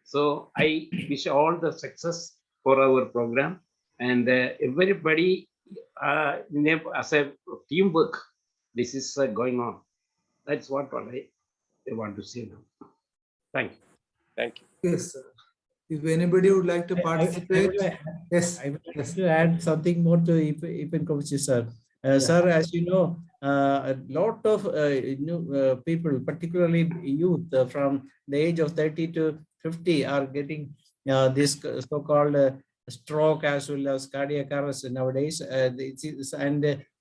So I wish all the success for our program and everybody as a teamwork. This is going on. That's what I want to say now. Thank you. Thank you. Yes, sir. If anybody would like to participate, yes. I would like to add something more to Eapen Koshy, sir. Sir, as you know, a lot of new people, particularly youth from the age of 30 to 50 are getting this so-called stroke as well as cardiac arrest nowadays.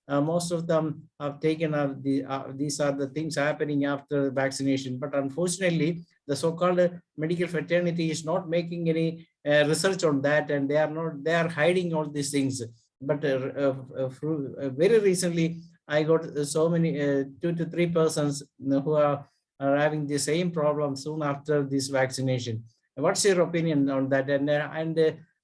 Most of them have taken these are the things happening after vaccination. But unfortunately, the so-called medical fraternity is not making any research on that, and they are hiding all these things. But very recently, I got so many 2 to 3 persons who are having the same problem soon after this vaccination. What's your opinion on that?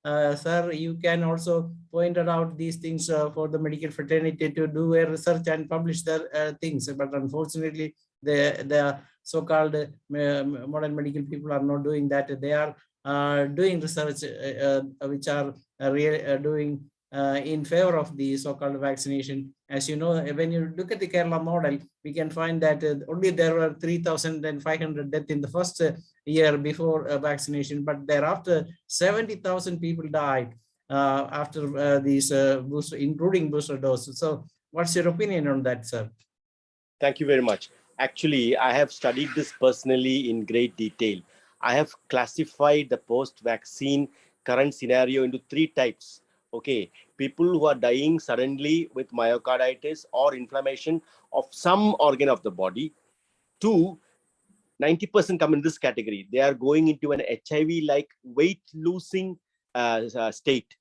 Sir, you can also point out these things for the medical fraternity to do a research and publish their things. But unfortunately, the so-called modern medical people are not doing that. They are doing research which are doing in favor of the so-called vaccination. As you know, when you look at the Kerala model, we can find that only there were 3,500 deaths in the first year before vaccination, but thereafter 70,000 people died after these booster, including booster doses. So what's your opinion on that, sir? Thank you very much. Actually, I have studied this personally in great detail. I have classified the post-vaccine current scenario into 3 types. Okay, people who are dying suddenly with myocarditis or inflammation of some organ of the body. 2, 90% come in this category. They are going into an HIV-like weight-losing state.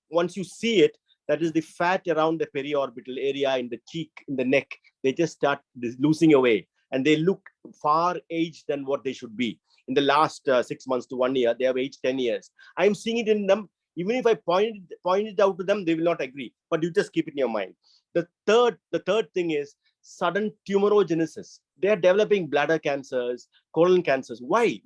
Once you see it, that is the fat around the periorbital area in the cheek, in the neck. They just start losing away, and they look far aged than what they should be. In the last 6 months to 1 year, they have aged 10 years. I am seeing it in them. Even if I point it out to them, they will not agree. But you just keep it in your mind. The third thing is sudden tumorogenesis. They are developing bladder cancers, colon cancers. Why?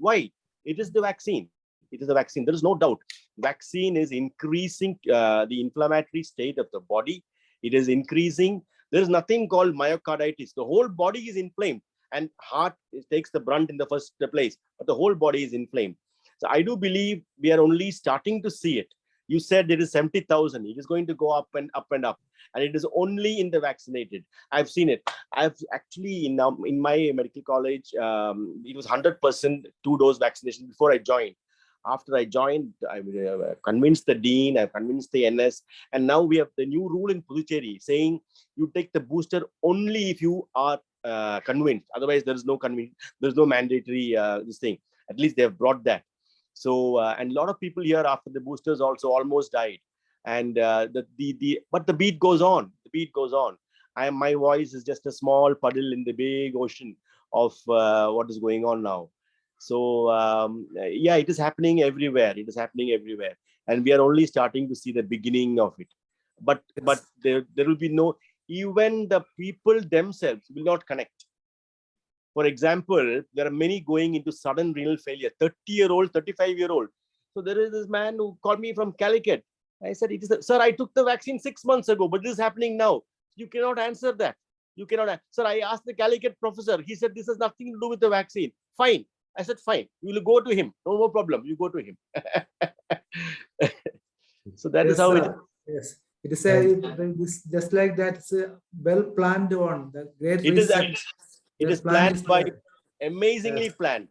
It is the vaccine. It is the vaccine. There is no doubt. Vaccine is increasing the inflammatory state of the body. It is increasing. There is nothing called myocarditis. The whole body is inflamed, and heart takes the brunt in the first place, but the whole body is inflamed. So I do believe we are only starting to see it. You said it is 70,000. It is going to go up and up and up. And it is only in the vaccinated. I've seen it. I've actually, in my medical college, it was 100% 2-dose vaccination before I joined. After I joined, I convinced the dean, I convinced the NS. And now we have the new rule in Puducherry saying you take the booster only if you are convinced. Otherwise, there is no mandatory this thing. At least they have brought that. So, and a lot of people here after the boosters also almost died. And but the beat goes on. The beat goes on. My voice is just a small puddle in the big ocean of what is going on now. So yeah, it is happening everywhere. It is happening everywhere, and we are only starting to see the beginning of it. But there will be no, even the people themselves will not connect. For example, there are many going into sudden renal failure, 30-year-old, 35-year-old. So there is this man who called me from Calicut. I said, sir, I took the vaccine 6 months ago, but this is happening now. You cannot answer that. You cannot. Sir, I asked the Calicut professor. He said, this has nothing to do with the vaccine. Fine. I said, fine. You will go to him. No problem. You go to him. So that is how it is. Yes. It is just like that. It's a well-planned one. The great It is, reset. it is planned by, amazingly planned.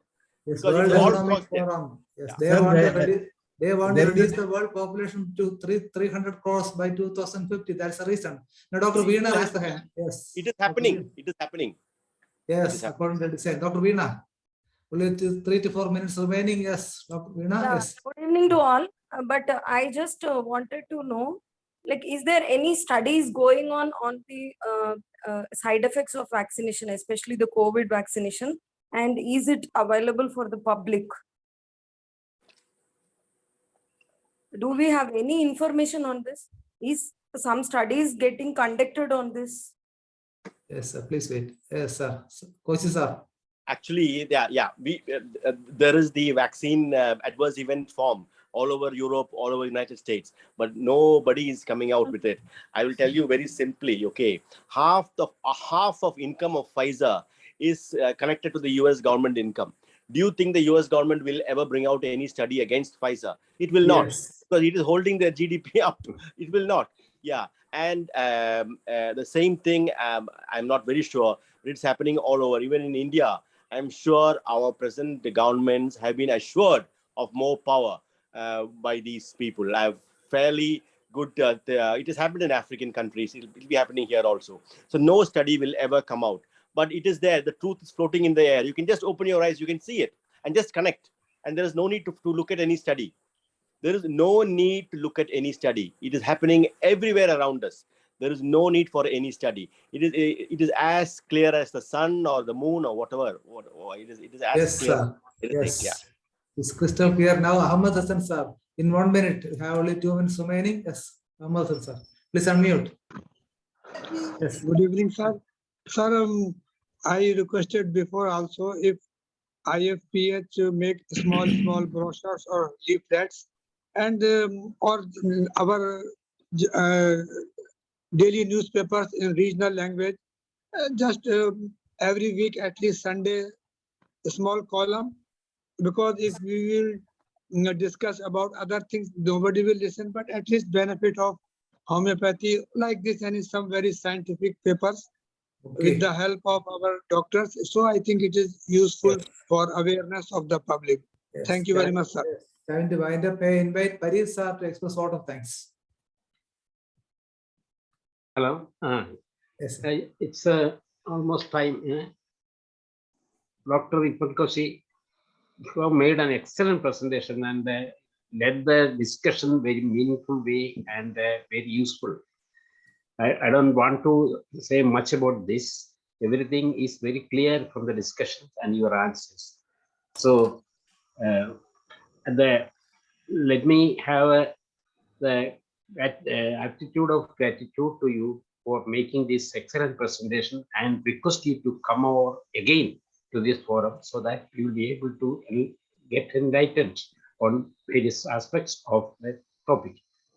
Yes, Because World it's all Economic projected. Forum. Yes, Yeah. they want to reduce the world population to 300 crores by 2050. That's the reason. Now, Dr. Veena raised the hand. Yes. It is happening. It is happening. Yes, according to the design. Dr. Veena, only 3 to 4 minutes remaining. Yes, Dr. Veena. Yeah, Yes. good evening to all. But I just wanted to know, like, is there any studies going on the side effects of vaccination, especially the COVID vaccination, and is it available for the public? Do we have any information on this? Is some studies getting conducted on this? Yes, sir. Please wait. Yes, sir. Koshy, sir. Actually, there is the vaccine adverse event form all over Europe, all over United States, but nobody is coming out with it. I will tell you very simply. Okay, half of income of Pfizer is connected to the US government income. Do you think the US government will ever bring out any study against Pfizer? It will not, because it is holding their GDP up. It will not. Yeah, and the same thing. I'm not very sure, but it's happening all over, even in India. I'm sure our present governments have been assured of more power by these people. I have fairly good. It has happened in African countries. It'll be happening here also. So no study will ever come out, but it is there. The truth is floating in the air. You can just open your eyes. You can see it and just connect. And there is no need to look at any study. There is no need to look at any study. It is happening everywhere around us. There is no need for any study. It is as clear as the sun or the moon or whatever. It is as clear. Sir. Yes. It's crystal clear now. Ahmad Hassan, sir. In 1 minute, we have only 2 minutes remaining. Yes, Ahmad Hassan, sir. Please unmute. Yes. Good evening, sir. Sir, I requested before also if IFPH make small brochures or leaflets, and or our daily newspapers in regional language, just every week, at least Sunday, a small column, because if we will discuss about other things, nobody will listen, but at least benefit of homeopathy like this and in some very scientific papers with the help of our doctors. So I think it is useful for awareness of the public. Thank you very much, sir. Time to wind up. I invite Paris sir to express a lot of thanks. Hello. Yes, it's almost time. Dr. Eapen Koshy, you have made an excellent presentation and led the discussion very meaningful way and very useful. I don't want to say much about this. Everything is very clear from the discussion and your answers. So let me have the attitude of gratitude to you for making this excellent presentation and request you to come over again to this forum so that you will be able to get enlightened on various aspects of the topic.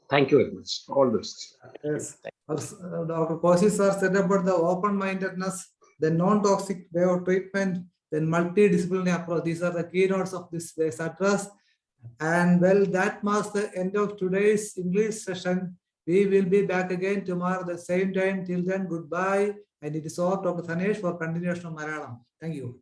Thank you very much. All this. Yes. Dr. Koshy sir said about the open-mindedness, the non-toxic way of treatment, then multidisciplinary approach. These are the keynotes of this address. And well, that marks the end of today's English session. We will be back again tomorrow at the same time. Till then, goodbye. And it is all Dr. Thanesh for continuation of Malayalam. Thank you.